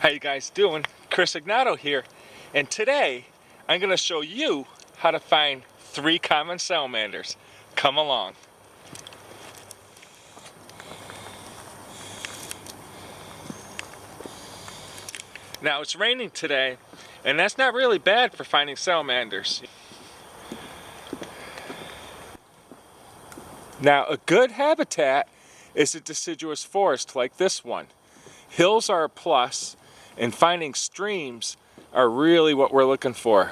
How you guys doing? Chris Ignato here, and today I'm going to show you how to find 3 common salamanders. Come along. Now it's raining today, and that's not really bad for finding salamanders. Now a good habitat is a deciduous forest like this one. Hills are a plus, and finding streams are really what we're looking for.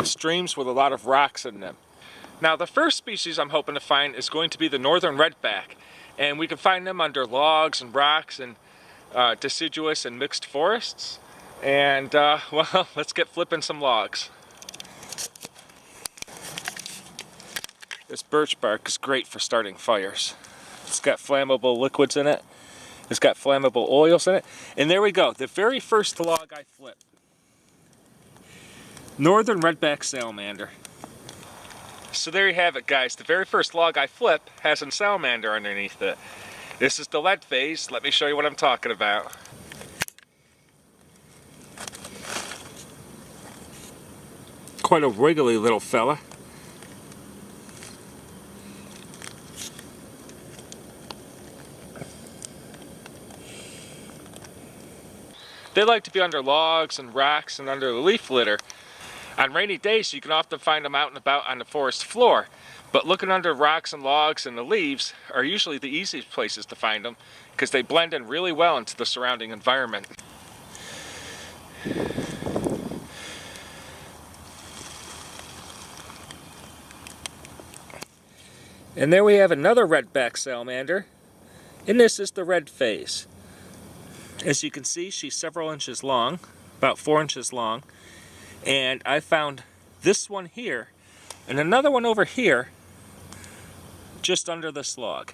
Streams with a lot of rocks in them. Now the first species I'm hoping to find is going to be the northern redback, and we can find them under logs and rocks and deciduous and mixed forests. And well, let's get flipping some logs. This birch bark is great for starting fires. It's got flammable liquids in it. It's got flammable oils in it. And there we go, the very first log I flipped. Northern redback salamander. So there you have it, guys. The very first log I flip has a salamander underneath it. This is the lead phase. Let me show you what I'm talking about. Quite a wiggly little fella. They like to be under logs and rocks and under the leaf litter. On rainy days you can often find them out and about on the forest floor, but looking under rocks and logs and the leaves are usually the easiest places to find them because they blend in really well into the surrounding environment. And there we have another redback salamander, and this is the red phase. As you can see, she's several inches long, about 4 inches long, and I found this one here and another one over here just under this log.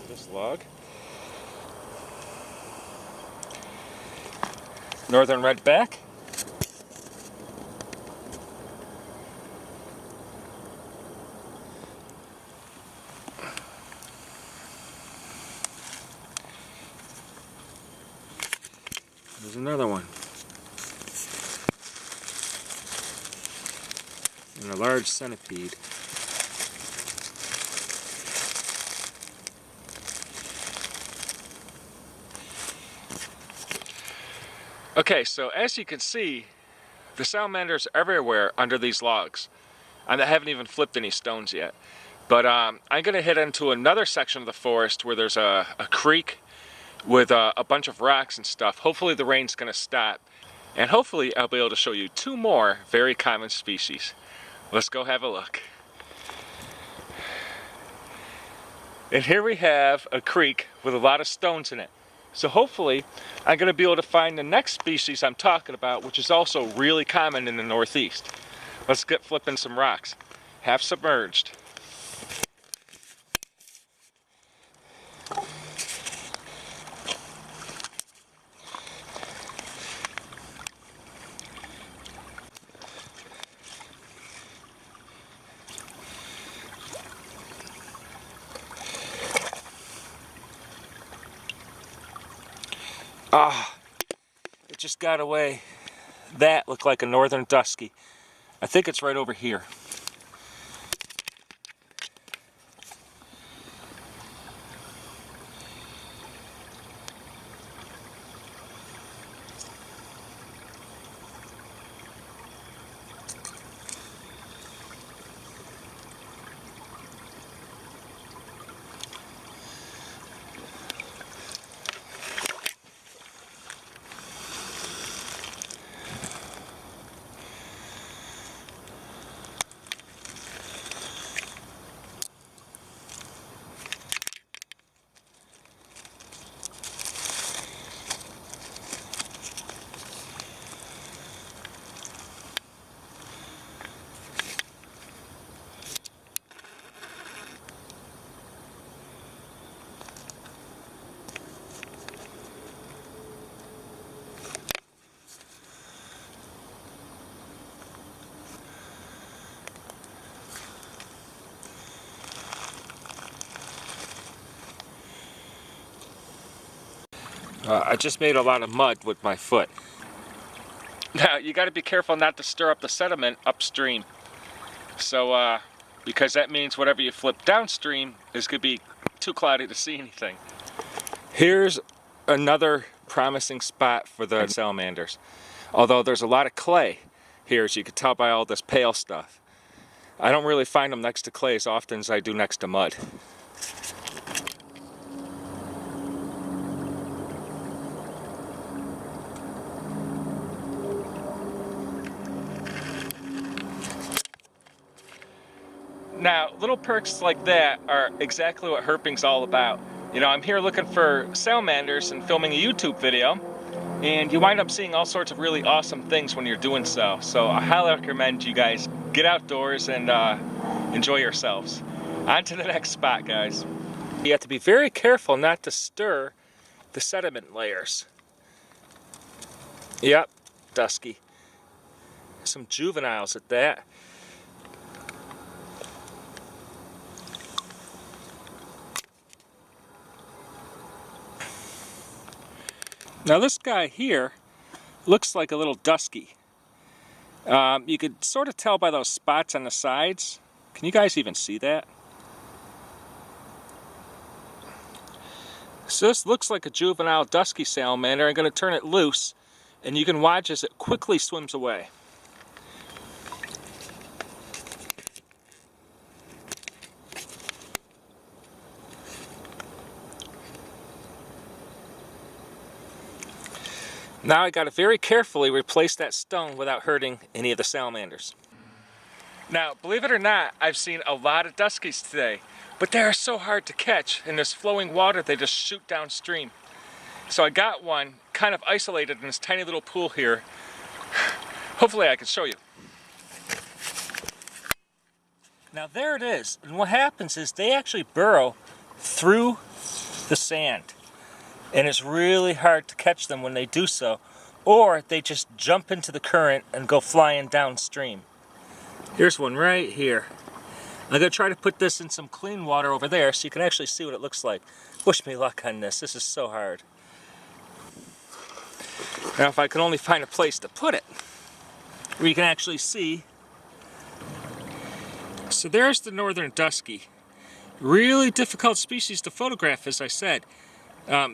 This log. Northern redback. There's another one. And a large centipede. Okay, so as you can see, the salamanders are everywhere under these logs. I haven't even flipped any stones yet. But I'm going to head into another section of the forest where there's a creek with a bunch of rocks and stuff. Hopefully the rain's going to stop. And hopefully I'll be able to show you 2 more very common species. Let's go have a look. And here we have a creek with a lot of stones in it. So hopefully I'm going to be able to find the next species I'm talking about, which is also really common in the Northeast. Let's get flipping some rocks. Half submerged. Ah, it just got away. That looked like a northern dusky. I think it's right over here. I just made a lot of mud with my foot. Now, you got to be careful not to stir up the sediment upstream. So, because that means whatever you flip downstream is going to be too cloudy to see anything. Here's another promising spot for the salamanders. Although there's a lot of clay here, as you can tell by all this pale stuff. I don't really find them next to clay as often as I do next to mud. Now, little perks like that are exactly what herping's all about. You know, I'm here looking for salamanders and filming a YouTube video, and you wind up seeing all sorts of really awesome things when you're doing so. So I highly recommend you guys get outdoors and enjoy yourselves. On to the next spot, guys. You have to be very careful not to stir the sediment layers. Yep, Dusky. Some juveniles at that. Now this guy here looks like a little dusky. You could sort of tell by those spots on the sides. Can you guys even see that? So this looks like a juvenile dusky salamander. I'm going to turn it loose, and you can watch as it quickly swims away. Now I got to very carefully replace that stone without hurting any of the salamanders. Now, believe it or not, I've seen a lot of duskies today, but they are so hard to catch. In this flowing water, they just shoot downstream. So I got one kind of isolated in this tiny little pool here. Hopefully I can show you. Now there it is, and what happens is they actually burrow through the sand. And it's really hard to catch them when they do so, or they just jump into the current and go flying downstream. Here's one right here. I'm going to try to put this in some clean water over there so you can actually see what it looks like. Wish me luck on this. This is so hard. Now if I could only find a place to put it where you can actually see. So there's the northern dusky. Really difficult species to photograph, as I said.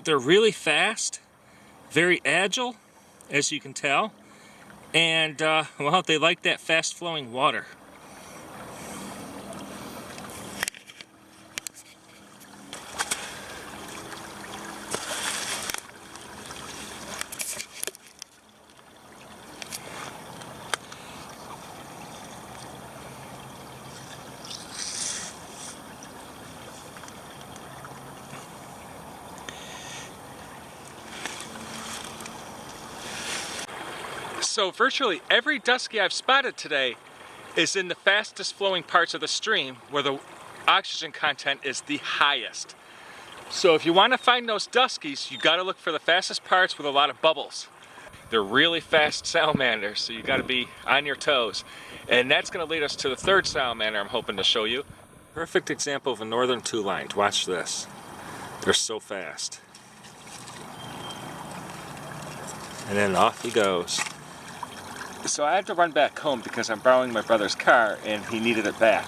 They're really fast, very agile, as you can tell, and well, they like that fast-flowing water. So virtually every dusky I've spotted today is in the fastest flowing parts of the stream where the oxygen content is the highest. So if you want to find those duskies, you got to look for the fastest parts with a lot of bubbles. They're really fast salamanders, so you got to be on your toes. And that's going to lead us to the third salamander I'm hoping to show you. Perfect example of a northern two-lined. Watch this. They're so fast. And then off he goes. So I had to run back home because I'm borrowing my brother's car and he needed it back.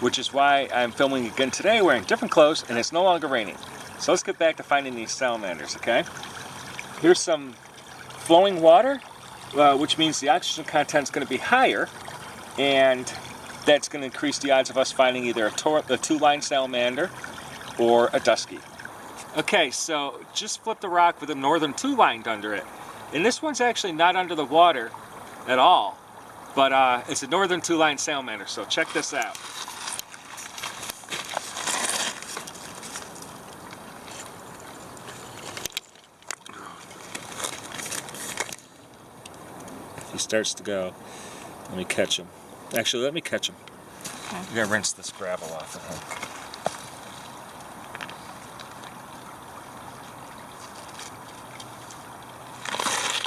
Which is why I'm filming again today wearing different clothes and it's no longer raining. So let's get back to finding these salamanders, okay? Here's some flowing water, which means the oxygen content is going to be higher, and that's going to increase the odds of us finding either a two-line salamander or a dusky. Okay, so just flip the rock with a northern two-lined under it. And this one's actually not under the water at all, but it's a northern two-line salamander, so check this out. He starts to go. Let me catch him. Actually, let me catch him. Okay. You gotta rinse this gravel off of him.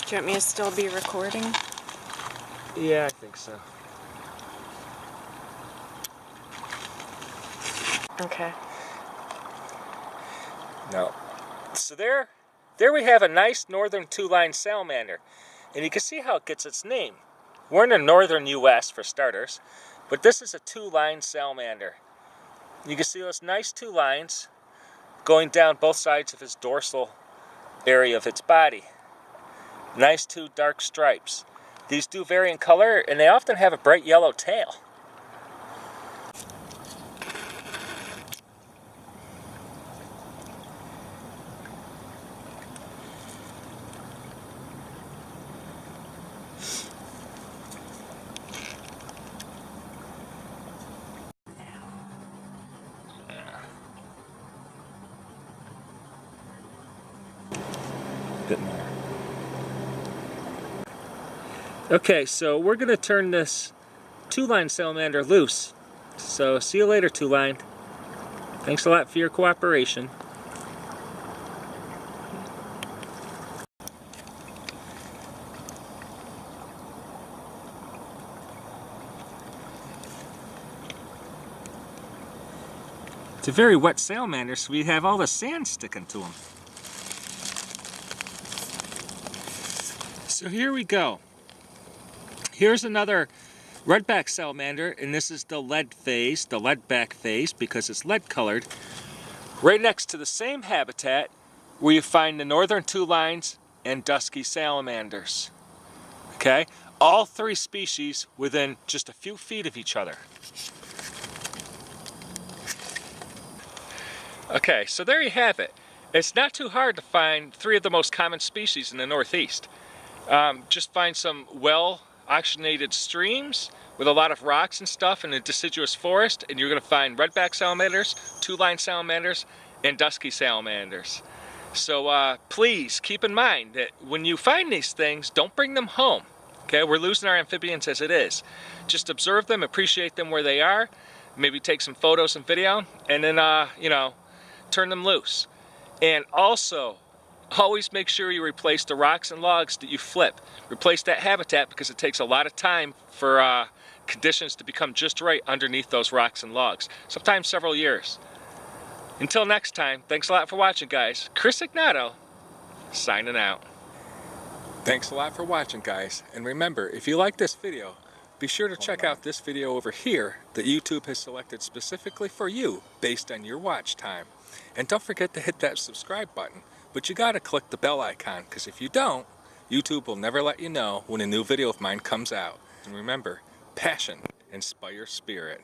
Do you want me to still be recording? Yeah, I think so. Okay. No. So they're There we have a nice northern two-line salamander, and you can see how it gets its name. We're in the northern U.S. for starters, but this is a two-line salamander. You can see those nice two lines going down both sides of his dorsal area of its body. Nice two dark stripes. These do vary in color, and they often have a bright yellow tail. Bit more. Okay, so we're going to turn this two-line salamander loose. So see you later, two-line. Thanks a lot for your cooperation. It's a very wet salamander, so we have all the sand sticking to him. So here we go. Here's another redback salamander, and this is the lead phase, the leadback phase, because it's lead colored. Right next to the same habitat where you find the northern two lines and dusky salamanders. Okay? All three species within just a few feet of each other. Okay, so there you have it. It's not too hard to find three of the most common species in the Northeast. Just find some well-oxygenated streams with a lot of rocks and stuff in a deciduous forest, and you're going to find redback salamanders, two-line salamanders, and dusky salamanders. So please keep in mind that when you find these things, don't bring them home. Okay, we're losing our amphibians as it is. Just observe them, appreciate them where they are, maybe take some photos and video, and then, you know, turn them loose. And also, always make sure you replace the rocks and logs that you flip. Replace that habitat because it takes a lot of time for conditions to become just right underneath those rocks and logs. Sometimes several years. Until next time, thanks a lot for watching, guys. Chris Ignato, signing out. Thanks a lot for watching, guys. And remember, if you like this video, be sure to check out this video over here that YouTube has selected specifically for you based on your watch time. And don't forget to hit that subscribe button. But you gotta click the bell icon, because if you don't, YouTube will never let you know when a new video of mine comes out. And remember, passion inspires spirit.